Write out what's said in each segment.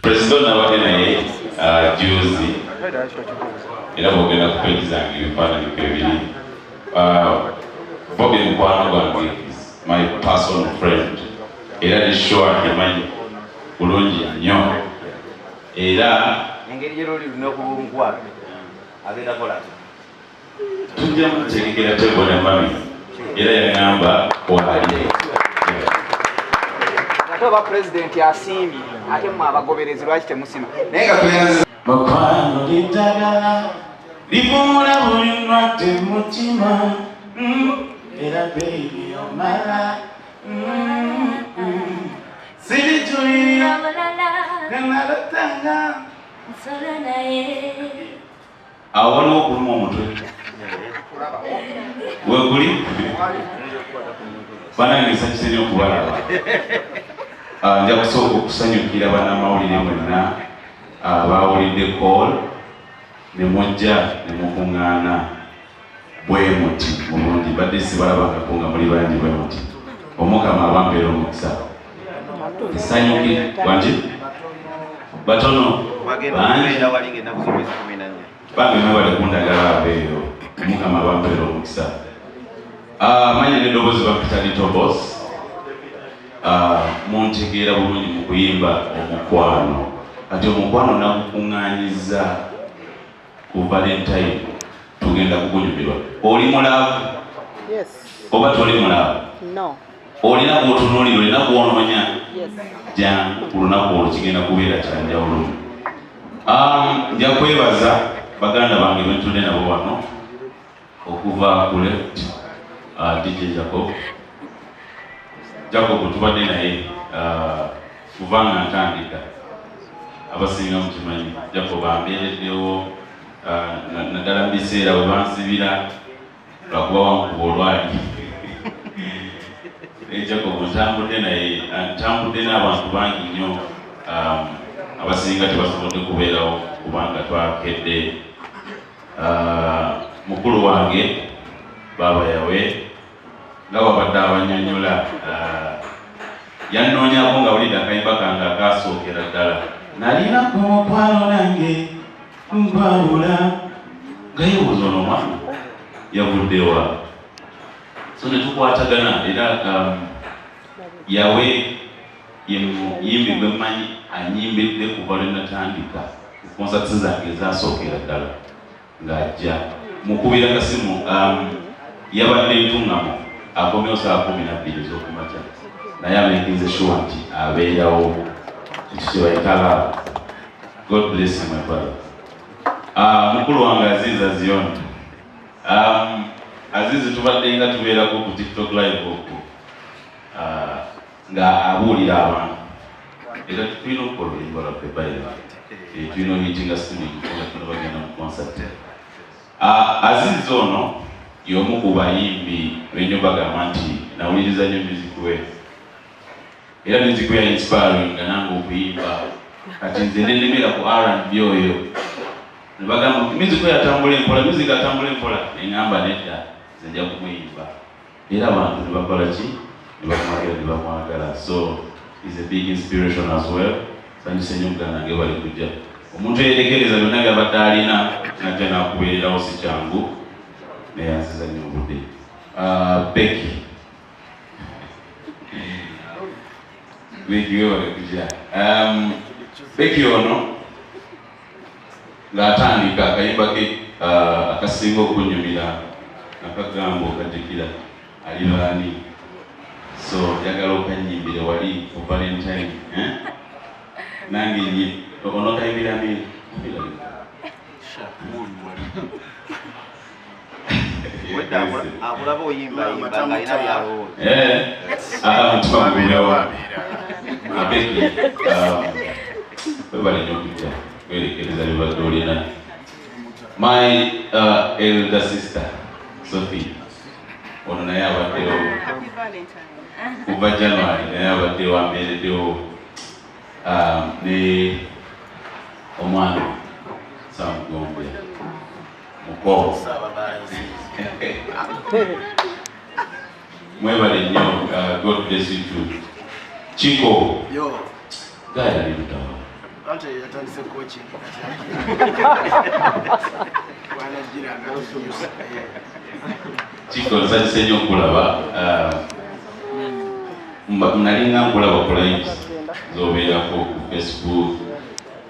President nabadde naye juzi era bwogenda ku peegi zange ebifaananyi ebiri. Bobi mukwano gwange, my personal friend, era ne sure yamanyi bulungi nnyo era engeri gyeroli lunaku agenda kola tujja mutegekera tebona mami era yagamba wali ate oba pulezidenti asiimye ate mmwe abagoberezi lwaki temusima naye nga tuyanze mukwano liddagala livumula buli ndwadde mutima era baby omala siritulira nenalotanga awo waliwo okuluma omutwe weguli banange nsanyuse nnyo okubalaba. Nja kusooka okusanyukira bannamawulire mwenna abawulidde call ne mujja ne mukuŋŋaana bwe muti mulungi badde sibalabangako nga muli bangi bwe muti. Omukama abampeera omukisa nsanyuki wangi batono bange mwebale kundagala abeeyo. Omukama abampeera omukisa. Manya n'eddoboozi bampita Lyto boss. Muntegeera bulungi mu kuyimba omukwano. Kati omukwano nagukuŋŋaanyiza ku Valentine tugenda kugunyumirwa. Oli mulaavu? Yes. Oba toli mulaavu? No. Olina gw'otunuulira, olina gw'onoonya? Yes. Jangu ku lunaku olwo kigenda kubeera kya njawulo. Nja kwebaza baganda bange be ntudde nabo wano okuva ku left DJ Jacob tubadde naye kuva nga ntandika abasinga mukimanyi Jacob ambeereddewo naddala mu biseera bwe bansibira lwakuba wankuba olwali Jacob ntambudde n'abantu bangi nnyo abasinga tebasobodde kubeerawo kubanga twakedde. Mukulu wange baba yawe nga wabadde abannyonnyola yannoonyako nga wulidde akayimba kange akasookera ddala nalina ku mukwano nange mpawula nga yeebuuza ono omwana yavuddewa. So ne tukwatagana era yawe yemuyimbi gwe mmanyi anyimbidde kuva lwe natandika ku konsati zange ezasookera ddala ng'ajja mukubira kasimu yabadde ntuŋŋamu akomyewo saa 12 ez'okumakya naye amekinze sure nti abeerawo kikibayitala. God bless you my brother. Mukulu wange Azizi Azioni. Azizi tubadde nga tubeerako ku TikTok live okwo nga abuulira abantu era tulina okukola oluyimba lwaffe bayira tulina oyitinga studio kukola tuna bagenda mu concert. Azizi ono y'omu ku bayimbi benyo bagamba nti nawuliriza nnyo music we era music we ya inspiring nga nange okuyimba kati nze nenemera ku R&B oyo ne bagamba music we yatambula empola music atambula empola eŋŋamba nedda nze nja kumuyimba era abantu ne bakola ki ne bamwagala. So is a big inspiration as well. Sanyuse nnyo muganda nange bali kujja omuntu eyetegereza byonna byabadde alina najja nakubeererawo si kyangu naye anziza nnyo obudde. Becky we wale kujja. Becky ono ng'atandika akayimba ke akasinga okunyumira akagamba okajjukira ali baani. So njagala okanyimbire wali ku Valentine nange nye onokayimbirami abulaba oyimba nga alina byalowooza mutima gubeerawo abeki webale nnyo okujja werekereza bibadde olina. My elder sister Sophie ono naye abaddewo kuva January naye abaddewo ambeereddewo ne omwana Samugombe muko mwebale nnyo. God bless you too. Chico gaya libutawa Ante yatandise coaching. Chiko nsanyuse nnyo okulaba nalinga nkulaba ku lives z'obeerako ku Facebook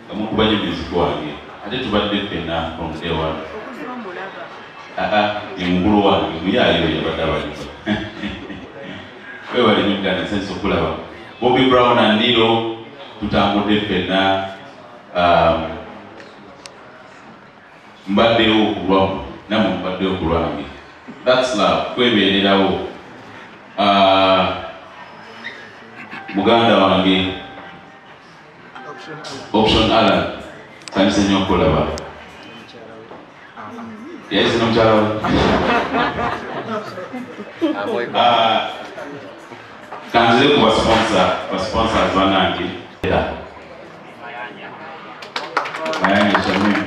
nga mukuba nnyo music wange ate tubadde ffenna from day one. Ye mukulu wange muyaayo yabadde abaliba webali nyugana nsanyuse okulaba Bobby Brown and Lyto tutambudde ffenna mbaddewo okulwamu namwe mbaddewo okulwange. That's love. Kwebeererawo muganda wange Option Alan sanyuse nnyo okulaba yayise n'omukyala we kanzire ku basponsors banange Mayanja Shamim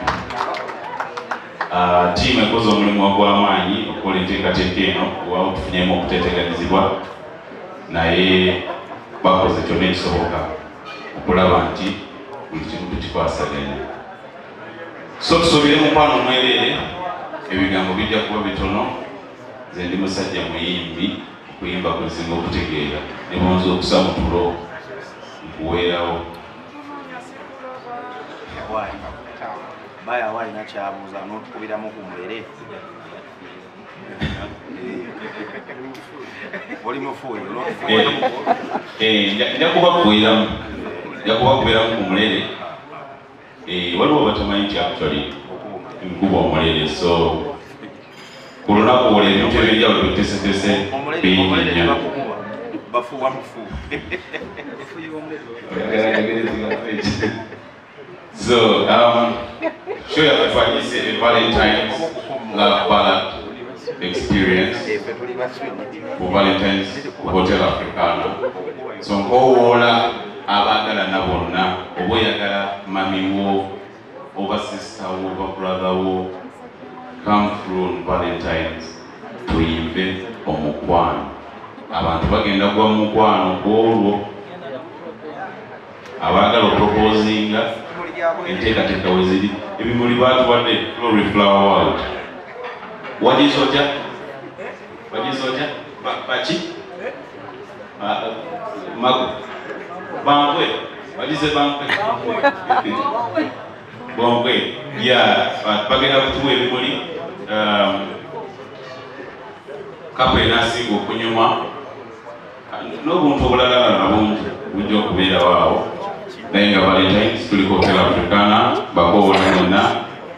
team ekoze omulimu ogw'amaanyi okukola enteekateeka eno waawo tufunyemu okuteeteganyizibwa naye bakoze kyonna ekisoboka okulaba nti buli kimu tukikwasaganya. So tusuubire mukwano omwereere ebigambo bijja kuba bitono. Nze ndi musajja muyimbi okuyimba kwesinga okutegeera ne bonza okusaba tulo nkuweerawo baya wali nakyabuuza n'otukubiramu ku mwere oli mufuuyi nja kubakubeeramu ku mulere. Waliwo batamanyi nti actually nkuba omulere so ku lunaku olwo ebintu ebyenjawulo biteesetese binyinya bafuuwa mufu So, show your advice a Valentine's love ballad experience for Valentine's Hotel Africana. So, nkowola abagala na bonna oba oyagala mami wo oba sister wo oba brother wo come through on Valentine's tuyimbe omukwano. Abantu bagenda gwa mukwano olwo abagala proposinga enteekateeka we ziri ebimuli baatubadde Glory Flower World wagisotya baki mago bankwe wagize bankwe bonkwe bagenda kutuwa ebimuli kapo enasinga okunyuma n'obuntu obulala nabungi bujja okubeerawo awo. Naye nga Valentine's tuliko Hotel Africana bakowola bonna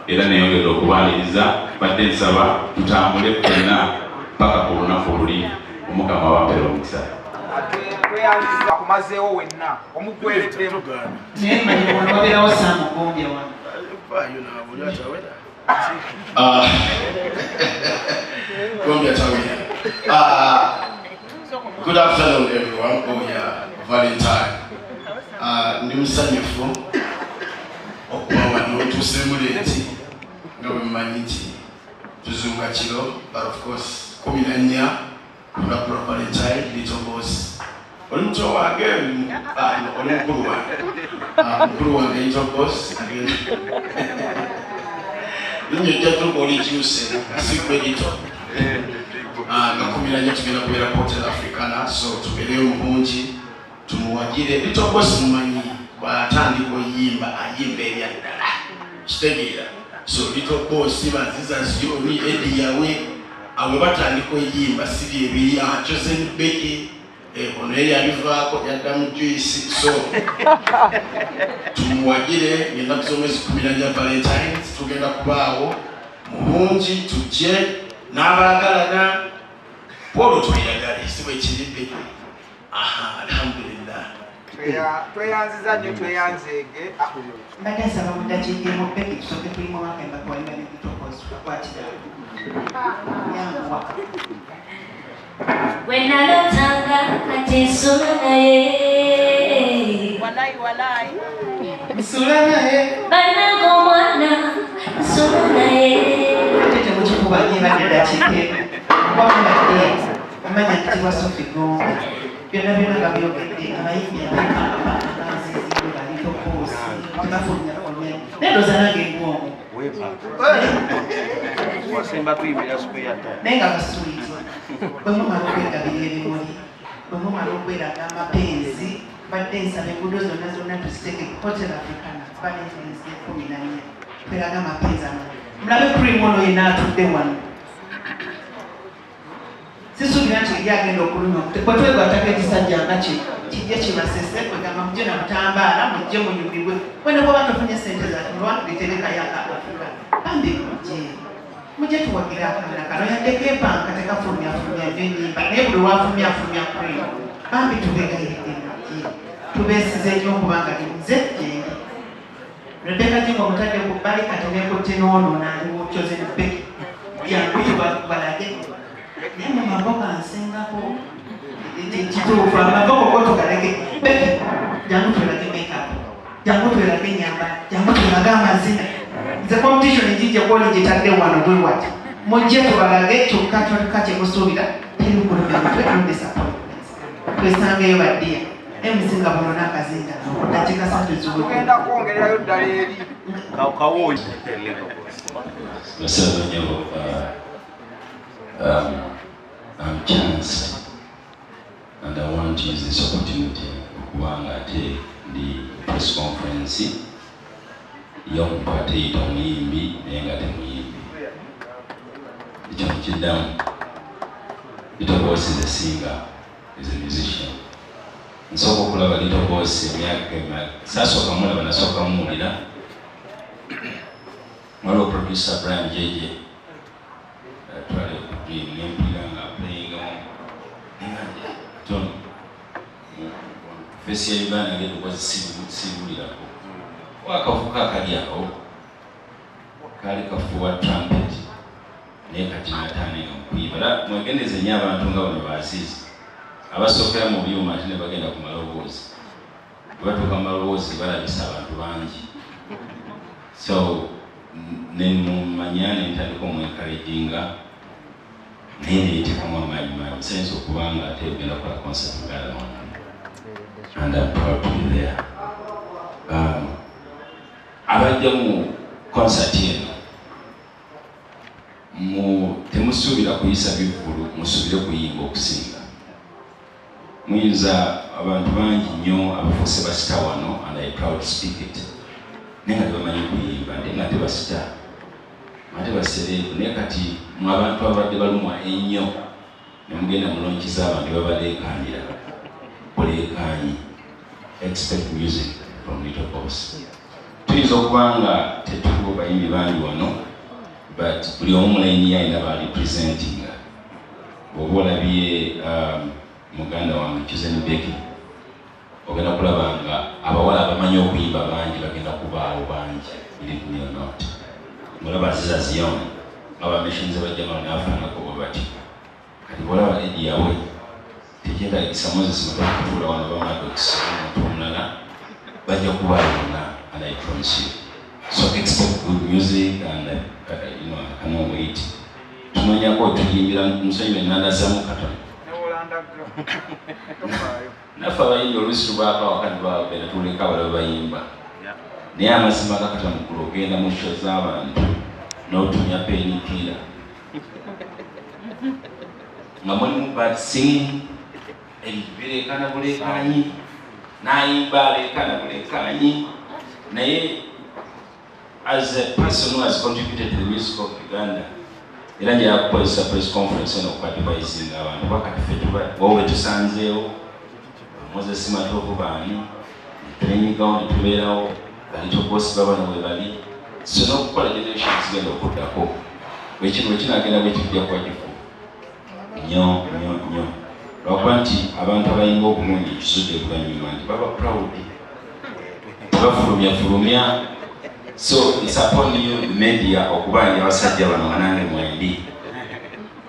era neyongedde okubaaniriza badde nsaba tutambule ffenna paka ku lunaku oluli omukama wampera omukisa. Tweyanziza akumazeewo wenna omugwereddemu naye manyi olwaberawo saamugombya wano Good afternoon, everyone. Valentine. Ndi musanyufu okuba wano tusemuleti nga bwe mumanyi nti tuzunga kiro, but of course 14 kulapula Valentine Lyto boss. Oli muto wange oli mukulu wange Lyto boss nyojja tuko oli kyuse asikwe Lyto nga 14 tugenda kubeera Hotel Africana, so tubeereyo mulungi tumuwagire. Lyto boss mumanyi bw'atandika oyimba ayimba ebyaddala kitegeera. So Lyto boss baziza sioni edi yawe awe batandika oyimba siri ebiri Chosen Becky ono yali abivaako yaddamu Joyce. So tumuwagire ngenda kusomesa 14 Valentines tugenda kubaawo mulungi tujje n'abaagalana polo tweyagale si bwe kiridde. Alhamdulillah. Tweyanziza nnyo tweyanzeege. mbadde nsaba mu ddakiika emu Becky tusooke tulimu wange mbakwalira ne Lyto boss tukwatira yanguwa. When I don't tanga, I sula naye. Sula naye. Bana gomwana, sula naye. Tete mukikubanye badde ddakiika emu. Wabulwadde omanya kitibwa Sophie Gombe byonna byonna nga byogedde abayimbi abakamba abanziziwe ba Lyto boss. tebafulumya nedooza nange engongo wasemba tuyimbira square time naye nga baswiti bwe mumala okwegabirira ebimuli bwe mumala okweraga amapenzi badde nsaba enguudo zonna tuziteeke hotel africana Valentines Day 14 tweraga amapenzi amalala mulabe cream ono yenna atudde wano sisuubira nti eri agenda okuluma bwetwegwatako ekisajja nga kijje kibasese kwegamba mujje namutambaala mujje munyumibwe wena bwoba tofunye sente zakiwanditerekayo akaafrika bambi mujje tuwagira akamera kano yaddeko ebanka tekafulumyafulumya nyenyimba naye buli wafulumyafulumya cream bambi tubegayiridde mujje tubeesize nnyo okubanga nze gyendi Rebeka jingo mutadde ku bbali kati neekutte n'ono naaliwokyoze ne beki yankutubalage naye mu maboga nsingako kituufu amaboko go tugaleke beki jangu twelage makeup jangu twelage ennyamba jangu twelage amazina nze competition ejijja kwoli gyetadde wano bwe wati mujje tubalage kyokka tolika kyemusuubira terukulumya mutwe no disappointments twesangeyo baddiya emusinga buno n'akazinda dakiika 3 tugenda kwongererayo ddala eri kawoyi I'm chanced and I want to use this opportunity kubanga ate ndi press conference y'omuntu ateyita omuyimbi naye nga temuyimbi ekyo mukiddamu Lyto Boss is a singer, is a musician. Nsooka okulaba Lyto Boss emyaka saasooka mulaba nasooka mumuwulira waliwo producer Brian Jeje twali nempulira nga playinga Tony fesi ya Uganda ng'Lyto Boss siwulirako wakavuka akali awo kali kafuwa trumpet naye kati nataanenga mukuyiba mwegendeze nnyo abantu nga bano baasizi abasookera mu byuma ate ne bagenda ku maloboozi batuuka mu maloboozi balabisa abantu bangi so nemumanya nentandika omwenkalejinga naye neetekamu amaanyi sense okubanga ate ogenda kukola concert ngala and I'm proud to be there. Abajja mu concert eno temusuubira kuyisa bivvulu musuubire kuyimba okusinga muyinza abantu bangi nnyo abafuuse basita wano and I proud to speak it naye nga tebamanyi kuyimba nte nga tebasita ate basereevu naye kati mu abantu abadde balumwa ennyo ne mugenda mulonkiza abantu babaleekaanira kuleekaanyi expect music from Lyto Boss. Tuyinza okuba nga tetuliwo bayimbi bangi wano but buli omu mulayini yalina baali presentinga bw'oba olabye muganda wange Kizeni Beki ogenda kulaba nga abawala abamanyi okuyimba bangi bagenda kubaawo bangi believe me or not mulaba Aziza Zion abamishinze bajjamalo n'afaanako bwe bati kati bwolaba edi yawe tekyetagisa Moses Matola kutuula wano bamadokisi omuntu omulala bajja kubaayona and I promise you. So expect good music and I cannot wait. Tumanya ko tuyimbira musonyiwe nanazamu katono. Nafa bayimba olusi lwaka wakati baabera tuleka bala bayimba. Naye amazima gakata mukulu ogenda mu show z'abantu n'otumya painkiller. Nga mulimu bad singing ebiberekana bulekaanyi n'ayimba aleekana bulekaanyi naye as a person who has contributed to the music of Uganda era njala kukozesa press conference eno okukadivayizinga abantu bakati ffe wowe tusanzeewo Moses Matovu baani trenyigawo ne tubeerawo Lyto Boss babano bwe bali so n'okukola generation zigenda okuddako bwekintu bwekinagenda bwekijja kuba kifu nnyo lwakuba nti abantu abayimba obulungi ekizudde ebulanyuma nti baba proud tebafulumyafulumya so it's upon you the media okubanja abasajja bano nga nange mwendi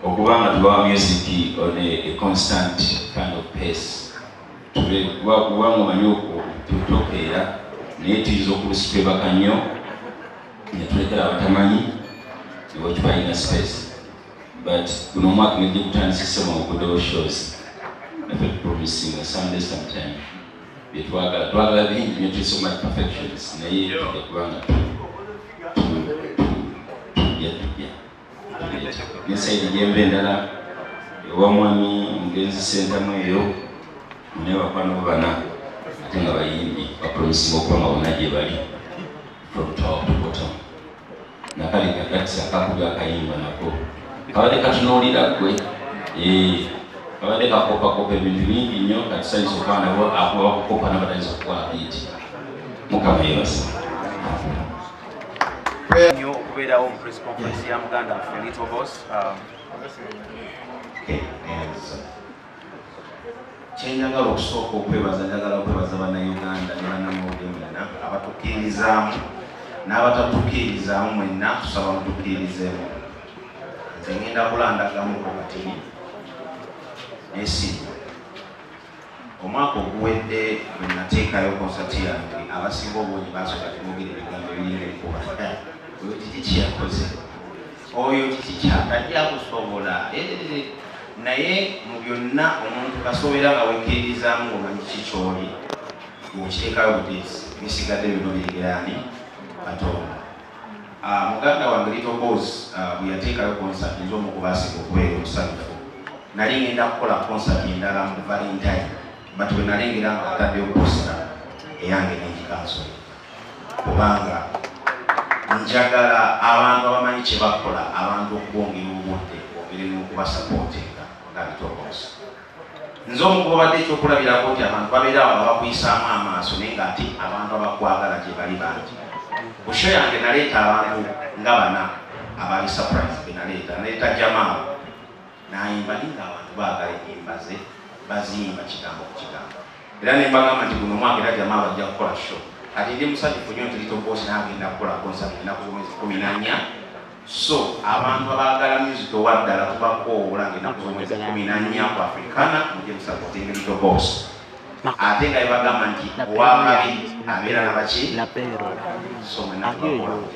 okubanga tubawa music on a constant kind of pace kubanga omanyi tutokeera naye tuyinza okulusipebaka nnyo netulekera abatamanyi nebakibalina space but guno omwaka ngejja kutandisisemu okudewo shows naffe tupromising a Sunday sometime twagala bingi bye tuli so much perfectionist naye tujja kubanga tujja n'esayidi gyemba endala ewamwami mugenzi sentamu eyo naye bakwano bana ate nga bayimbi bapromisinga okuba nga bonna gye bali from top to bottom nakali kakati akakubi akayimba nako kabadde katunuulira ggwe kabadde kakopakopa ebintu bingi nnyo katusanyusa okuba nabo akuba bakukopa nabatayinza okukola biiti mukama yeebasa nnyo okubeerawo mu press conference ya muganda waffe Lyto boss. kyenjagala okusooka okwebaza njagala okwebaza bannayuganda ne bannamawulire mwenna abatukkiririzaamu n'abatatukkiririzaamu mwenna tusaba mutukkiririzeemu. Nze ngenda kulandagamu katini n'esiimu omwaka oguwedde bwe nateekayo konsati yange abasinga obungi basooka timugire ebigambo ebiringa ebikuba oyo kiki kyeyakoze oyo kiki kyatajja kusobola naye mu byonna omuntu kasoobera nga wekkiririzaamu ng'omanyi kiki ky'oli ng'okiteekayo buteesi bisigadde bino birigeraani Katonda. Muganda wange Lyto boss bwe yateekayo konsati nze omu ku baasiga okubeera omusanyufu nali ngenda kukola konsati endala mu Valentine but bwe nalengera nga ataddeyo posita eyange n'enjikanso kubanga njagala abantu abamanyi kye bakola abantu okubongera obudde bongere n'okubasapootinga nga Lyto boss. Nze omu ku babadde ekyokulabirako nti abantu babeera awo nga bakuyisaamu amaaso naye nga ati abantu abakwagala gye bali bangi. Ku show yange naleeta abantu nga bana abaali surprise be naleeta Jamaa n'ayimba ninga abantu baagala ennyimba ze baziyimba kigambo ku kigambo era ne mbagamba nti guno omwaka era Jamaa bajja kukola show ati ndi musanyufu nnyo nti Lyto boss n'agenda kukola concert ennaku z'omwezi 14 so abantu abaagala music owaddala tubakoowola ng'ennaku z'omwezi 14 ku Africana mujje musapootinga Lyto boss ate nga ebagamba nti owababiri abeera nabaki so mwenakubakola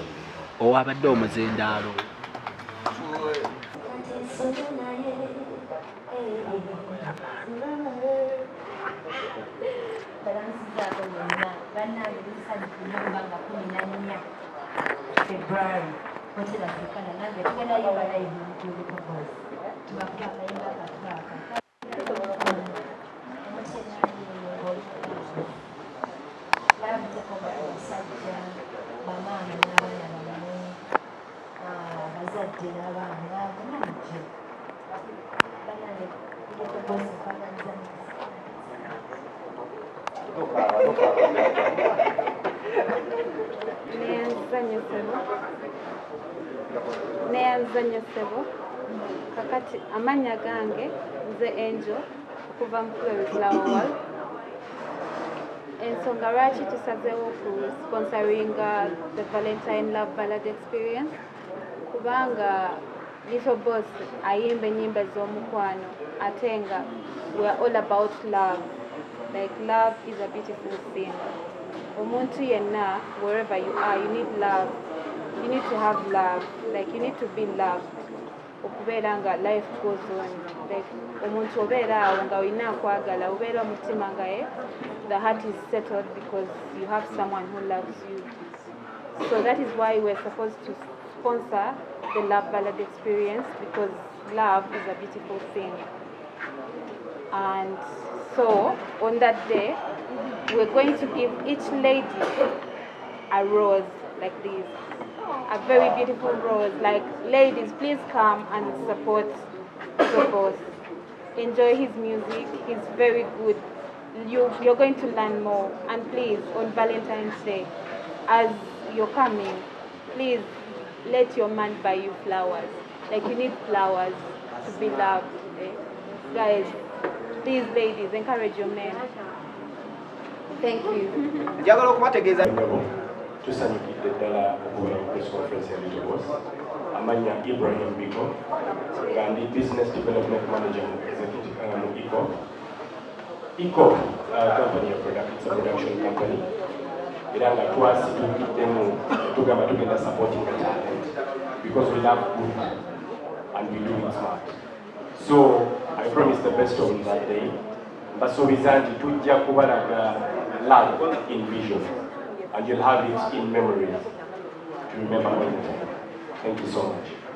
owabadde omuzindaalo neyanzanya ssebo kakati amannya gange nze Angel okuva mu Flower World. Ensonga lwaki tusazeewo ku sponsoring the Valentine Love Ballad Experience kubanga Lyto boss ayimba ennyimba z'omukwano ate nga we are all about love. Like love is a beautiful thing. Omuntu yenna, wherever you are, you need love. You need to have love. Like you need to be loved. Okubeera nga life goes on. Like omuntu obeera awo nga olina akwagala, obeera omutima nga the heart is settled because you have someone who loves you. So that is why we're supposed to sponsor the Love Ballad Experience because love is a beautiful thing. And so on that day, we're going to give each lady a rose like this. A very beautiful rose. Like, ladies, please come and support the boss. Enjoy his music. He's very good. You're going to learn more. And please, on Valentine's Day, as you're coming, please let your man buy you flowers. Like, you need flowers to be loved. Eh? Guys, please, ladies, encourage your men. Thank you. njagala okubategeeza tusanyukidde ddala okubeera mu press conference ya Lyto boss. Amannya Ibrahim Biko nga ndi business development manager mu ICO. ICO company ya production company era nga twasitukiddemu tugamba tugenda supporting the talent because we love good and we do it smart. So I promise the best on that day basuubiza nti tujja kubalaga love in vision and you'll have it in memory to remember all the time. Thank you so much.